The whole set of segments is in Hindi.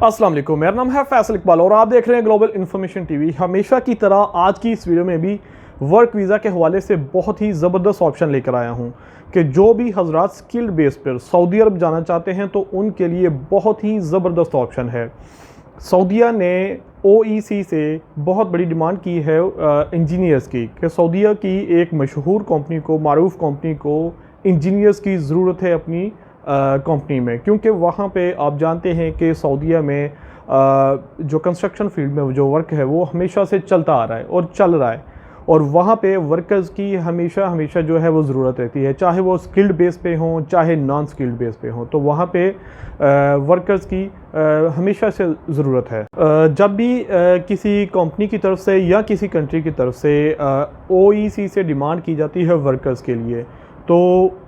अस्सलाम वालेकुम, मेरा नाम है फैसल इकबाल और आप देख रहे हैं ग्लोबल इन्फॉर्मेशन टीवी। हमेशा की तरह आज की इस वीडियो में भी वर्क वीज़ा के हवाले से बहुत ही ज़बरदस्त ऑप्शन लेकर आया हूं कि जो भी हजरात स्किल्ड बेस पर सऊदी अरब जाना चाहते हैं तो उनके लिए बहुत ही ज़बरदस्त ऑप्शन है। सऊदीया ने OEC से बहुत बड़ी डिमांड की है इंजीनियर्स की कि सऊदीया की एक मशहूर कंपनी को, मारूफ कंपनी को इंजीनियर्स की ज़रूरत है अपनी कंपनी में, क्योंकि वहाँ पे आप जानते हैं कि सऊदीया में जो कंस्ट्रक्शन फील्ड में जो वर्क है वो हमेशा से चलता आ रहा है और चल रहा है, और वहाँ पे वर्कर्स की हमेशा जो है वो ज़रूरत रहती है, चाहे वो स्किल्ड बेस पे हों चाहे नॉन स्किल्ड बेस पे हों। तो वहाँ पे वर्कर्स की हमेशा से ज़रूरत है। जब भी किसी कंपनी की तरफ से या किसी कंट्री की तरफ से OEC से डिमांड की जाती है वर्कर्स के लिए, तो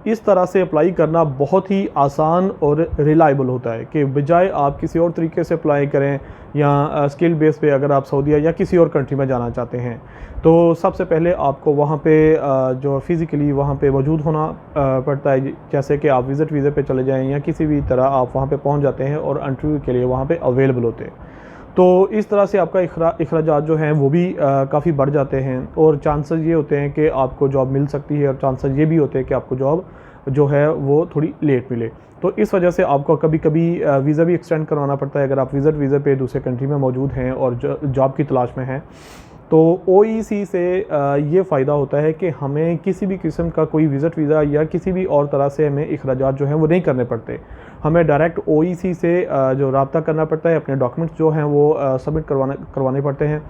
इस तरह से अप्लाई करना बहुत ही आसान और रिलायबल होता है कि बजाय आप किसी और तरीके से अप्लाई करें या स्किल बेस पे अगर आप सऊदीया या किसी और कंट्री में जाना चाहते हैं तो सबसे पहले आपको वहाँ पे जो फ़िज़िकली वहाँ पे मौजूद होना पड़ता है। जैसे कि आप विज़िट वीज़े पे चले जाएं या किसी भी तरह आप वहाँ पे पहुँच जाते हैं और इंटरव्यू के लिए वहाँ पे अवेलेबल होते हैं, तो इस तरह से आपका अखराजात जो हैं वो भी काफ़ी बढ़ जाते हैं और चांसेस ये होते हैं कि आपको जॉब मिल सकती है और चांसेस ये भी होते हैं कि आपको जॉब जो है वो थोड़ी लेट मिले। तो इस वजह से आपको कभी कभी वीज़ा भी एक्सटेंड करवाना पड़ता है अगर आप विज़िट वीज़े पे दूसरे कंट्री में मौजूद हैं और जॉब की तलाश में हैं। तो OEC से ये फ़ायदा होता है कि हमें किसी भी किस्म का कोई विज़िट वीज़ा या किसी भी और तरह से हमें अखराजात जो हैं वो नहीं करने पड़ते। हमें डायरेक्ट OEC से जो रब्ता करना पड़ता है, अपने डॉक्यूमेंट्स जो हैं वो सबमिट करवाने पड़ते हैं,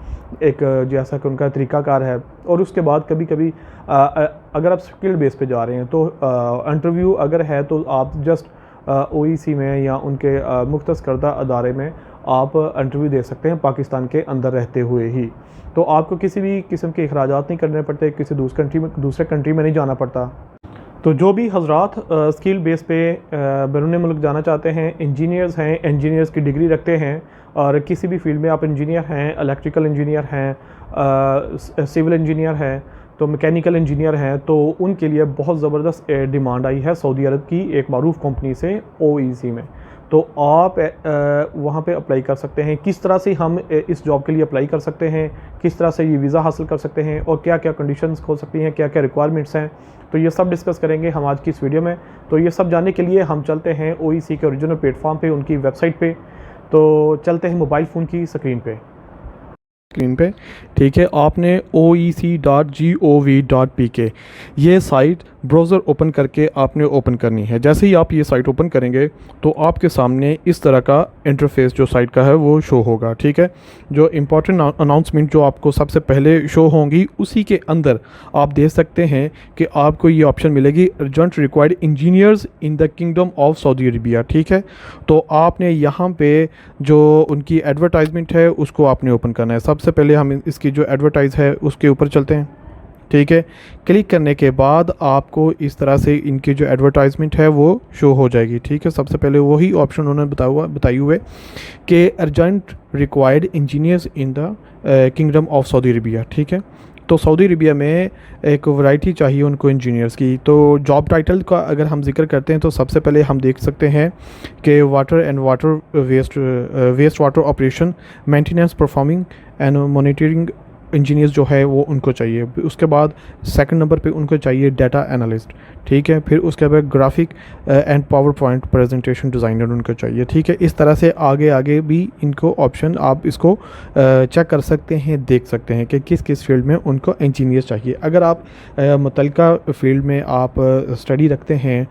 एक जैसा कि उनका तरीक़ाकार है। और उसके बाद कभी कभी अगर आप स्किल्ड बेस पे जा रहे हैं तो इंटरव्यू अगर है तो आप जस्ट OEC में या उनके मुख्तस करदा अदारे में आप इंटरव्यू दे सकते हैं पाकिस्तान के अंदर रहते हुए ही। तो आपको किसी भी किस्म के अखराजात नहीं करने पड़ते, किसी दूसरे कंट्री में नहीं जाना पड़ता। तो जो भी हजरात स्किल बेस पे बैरून मुल्क जाना चाहते हैं, इंजीनियर्स हैं, इंजीनियर्स की डिग्री रखते हैं और किसी भी फील्ड में आप इंजीनियर हैं, इलेक्ट्रिकल इंजीनियर हैं, सिविल इंजीनियर हैं, तो मैकेनिकल इंजीनियर हैं, तो उनके लिए बहुत ज़बरदस्त डिमांड आई है सऊदी अरब की एक मारूफ कंपनी से OEC में। तो आप वहाँ पे अप्लाई कर सकते हैं। किस तरह से हम इस जॉब के लिए अप्लाई कर सकते हैं, किस तरह से ये वीज़ा हासिल कर सकते हैं और क्या क्या कंडीशंस हो सकती हैं, क्या क्या रिक्वायरमेंट्स हैं, तो ये सब डिस्कस करेंगे हम आज की इस वीडियो में। तो ये सब जानने के लिए हम चलते हैं OEC के ओरिजिनल प्लेटफॉर्म पे, उनकी वेबसाइट पे। तो चलते हैं मोबाइल फ़ोन की स्क्रीन पे, ठीक है। आपने oec.gov.pk ये साइट ब्राउज़र ओपन करके आपने ओपन करनी है। जैसे ही आप ये साइट ओपन करेंगे तो आपके सामने इस तरह का इंटरफेस जो साइट का है वो शो होगा, ठीक है। जो इम्पोर्टेंट अनाउंसमेंट जो आपको सबसे पहले शो होंगी उसी के अंदर आप देख सकते हैं कि आपको ये ऑप्शन मिलेगी, urgent required engineers in the kingdom of Saudi Arabia, ठीक है। तो आपने यहाँ पे जो उनकी एडवर्टाइजमेंट है उसको आपने ओपन करना है। सबसे पहले हम इसकी जो एडवर्टाइज़ है उसके ऊपर चलते हैं, ठीक है। क्लिक करने के बाद आपको इस तरह से इनकी जो एडवर्टाइजमेंट है वो शो हो जाएगी, ठीक है। सबसे पहले वही ऑप्शन उन्होंने बताई हुए कि urgent required engineers in the kingdom of Saudi Arabia, ठीक है। तो सऊदी अरबिया में एक वैरायटी चाहिए उनको इंजीनियर्स की। तो जॉब टाइटल का अगर हम जिक्र करते हैं तो सबसे पहले हम देख सकते हैं कि water and waste water operation maintenance performing and monitoring engineers जो है वो उनको चाहिए। उसके बाद सेकंड नंबर पे उनको चाहिए डाटा एनालिस्ट, ठीक है। फिर उसके बाद graphic and power point presentation designer उनको चाहिए, ठीक है। इस तरह से आगे भी इनको ऑप्शन आप इसको चेक कर सकते हैं, देख सकते हैं कि किस किस फील्ड में उनको इंजीनियर्स चाहिए। अगर आप मुतल्लिका फील्ड में आप स्टडी रखते हैं,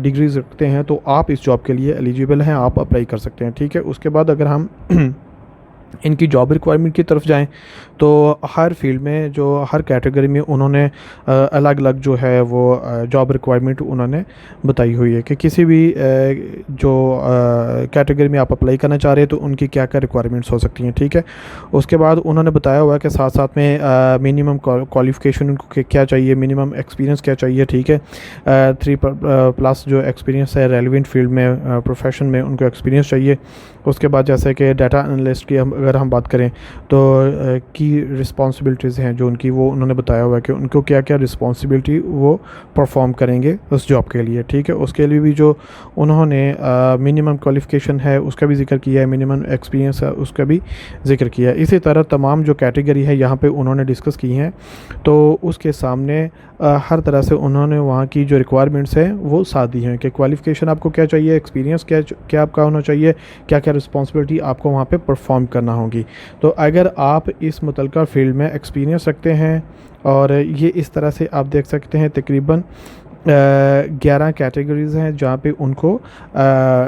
डिग्रीज रखते हैं, तो आप इस जॉब के लिए एलिजिबल हैं, आप अप्लाई कर सकते हैं, ठीक है। उसके बाद अगर हम इनकी जॉब रिक्वायरमेंट की तरफ जाएं तो हर फील्ड में जो हर कैटेगरी में उन्होंने अलग अलग जो है वो जॉब रिक्वायरमेंट उन्होंने बताई हुई है कि किसी भी जो कैटेगरी में आप अप्लाई करना चाह रहे हैं तो उनकी क्या क्या रिक्वायरमेंट्स हो सकती हैं, ठीक है। उसके बाद उन्होंने बताया हुआ है कि साथ साथ में मिनिमम क्वालिफ़िकेशन उनको क्या चाहिए, मिनिमम एक्सपीरियंस क्या चाहिए, ठीक है। 3+ जो एक्सपीरियंस है रेलिवेंट फील्ड में, प्रोफेशन में उनको एक्सपीरियंस चाहिए। उसके बाद जैसे कि डाटा एनालिस्ट की हम अगर हम बात करें तो की रिस्पॉन्सिबिलिटीज़ हैं जो उनकी, वो उन्होंने बताया हुआ है कि उनको क्या क्या रिस्पॉन्सिबिलिटी वो परफॉर्म करेंगे उस जॉब के लिए, ठीक है। उसके लिए भी जो उन्होंने मिनिमम क्वालिफ़िकेशन है उसका भी जिक्र किया है, मिनिमम एक्सपीरियंस है उसका भी जिक्र किया है। इसी तरह तमाम जो कैटेगरी है यहाँ पे उन्होंने डिस्कस की हैं, तो उसके सामने हर तरह से उन्होंने वहाँ की जो रिक्वायरमेंट्स हैं वो साथ दी हैं कि क्वालिफ़िकेशन आपको क्या चाहिए, एक्सपीरियंस क्या आपका होना चाहिए, क्या क्या रिस्पॉन्सिबिलिटी आपको वहाँ पे परफॉर्म करना होगी। तो अगर आप इस मुतलका फील्ड में एक्सपीरियंस रखते हैं, और ये इस तरह से आप देख सकते हैं तकरीबन 11 कैटेगरीज़ हैं जहाँ पे उनको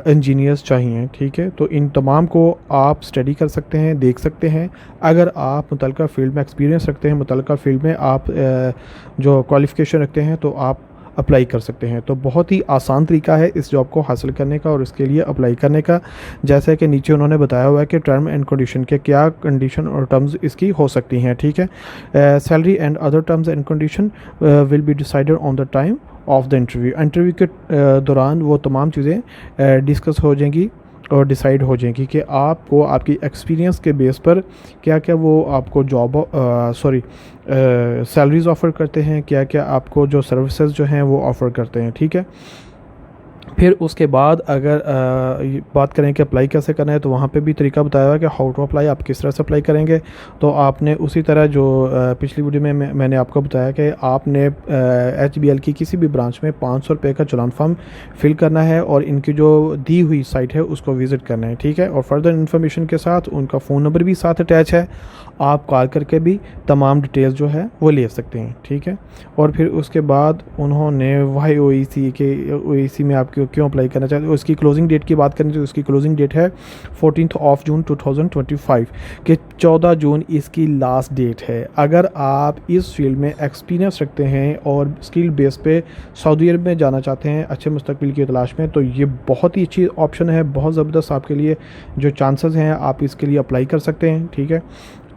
इंजीनियर्स चाहिए, ठीक है। तो इन तमाम को आप स्टडी कर सकते हैं, देख सकते हैं। अगर आप मुतलका फ़ील्ड में एक्सपीरियंस रखते हैं, मुतलका फ़ील्ड में आप जो क्वालिफ़िकेशन रखते हैं, तो आप अप्लाई कर सकते हैं। तो बहुत ही आसान तरीका है इस जॉब को हासिल करने का और इसके लिए अप्लाई करने का। जैसे कि नीचे उन्होंने बताया हुआ है कि टर्म एंड कंडीशन के क्या कंडीशन और टर्म्स इसकी हो सकती हैं, ठीक है। Salary and other terms and condition will be decided on the time of the interview के दौरान वो तमाम चीज़ें डिस्कस हो जाएंगी और डिसाइड हो जाएंगी कि आपको आपकी एक्सपीरियंस के बेस पर क्या क्या वो आपको जॉब सैलरीज ऑफ़र करते हैं, क्या क्या आपको जो सर्विसेज जो हैं वो ऑफ़र करते हैं, ठीक है। फिर उसके बाद अगर बात करें कि अप्लाई कैसे करना है, तो वहाँ पे भी तरीका बताया हुआ है कि हाउ टू अप्लाई, आप किस तरह से अप्लाई करेंगे। तो आपने उसी तरह जो पिछली वीडियो में मैंने आपको बताया कि आपने HBL की किसी भी ब्रांच में 500 रुपये का चलान फॉर्म फिल करना है और इनकी जो दी हुई साइट है उसको विज़िट करना है, ठीक है। और फर्दर इन्फॉर्मेशन के साथ उनका फ़ोन नंबर भी साथ अटैच है, आप कॉल करके भी तमाम डिटेल्स जो है वो ले सकते हैं, ठीक है। और फिर उसके बाद उन्होंने YOEC के OEC में आपको क्यों अप्लाई करना चाहते हैं, उसकी क्लोजिंग डेट की बात करें तो उसकी क्लोजिंग डेट है 14 जून 2025 कि 14 जून इसकी लास्ट डेट है। अगर आप इस फील्ड में एक्सपीरियंस रखते हैं और स्किल बेस पे सऊदी अरब में जाना चाहते हैं अच्छे मुस्तकबिल की तलाश में, तो ये बहुत ही अच्छी ऑप्शन है, बहुत ज़बरदस्त आपके लिए जो चांसेस हैं आप इसके लिए अप्लाई कर सकते हैं, ठीक है।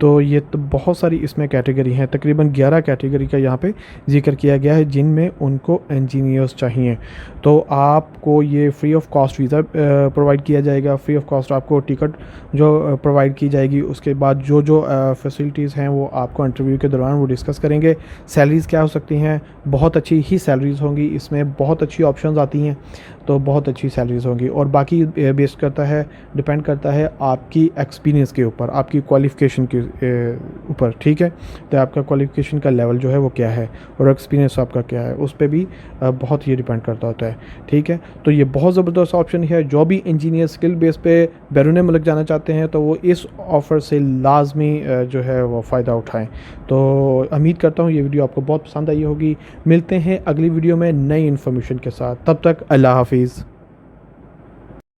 तो ये तो बहुत सारी इसमें कैटेगरी हैं, तकरीबन 11 कैटेगरी का यहाँ पे जिक्र किया गया है जिनमें उनको इंजीनियर्स चाहिए। तो आपको ये free of cost visa provide किया जाएगा, फ्री ऑफ कॉस्ट आपको टिकट जो प्रोवाइड की जाएगी। उसके बाद जो जो फैसिलिटीज़ हैं वो आपको इंटरव्यू के दौरान वो डिस्कस करेंगे। सैलरीज़ क्या हो सकती हैं, बहुत अच्छी ही सैलरीज़ होंगी, इसमें बहुत अच्छी ऑप्शंस आती हैं, तो बहुत अच्छी सैलरीज़ होंगी। और बाकी बेस्ड करता है, डिपेंड करता है आपकी एक्सपीरियंस के ऊपर, आपकी क्वालिफ़िकेशन के ऊपर, ठीक है। तो आपका क्वालिफ़िकेशन का लेवल जो है वो क्या है और एक्सपीरियंस आपका क्या है, उस पर भी बहुत ये डिपेंड करता होता है, ठीक है। तो ये बहुत ज़बरदस्त ऑप्शन है। जो भी इंजीनियर स्किल बेस पे बैरून मुल्क जाना चाहते हैं तो वो इस ऑफ़र से लाजमी जो है वो फ़ायदा उठाएं। तो उम्मीद करता हूँ ये वीडियो आपको बहुत पसंद आई होगी। मिलते हैं अगली वीडियो में नई इन्फॉर्मेशन के साथ, तब तक अल्लाह हाफिज़।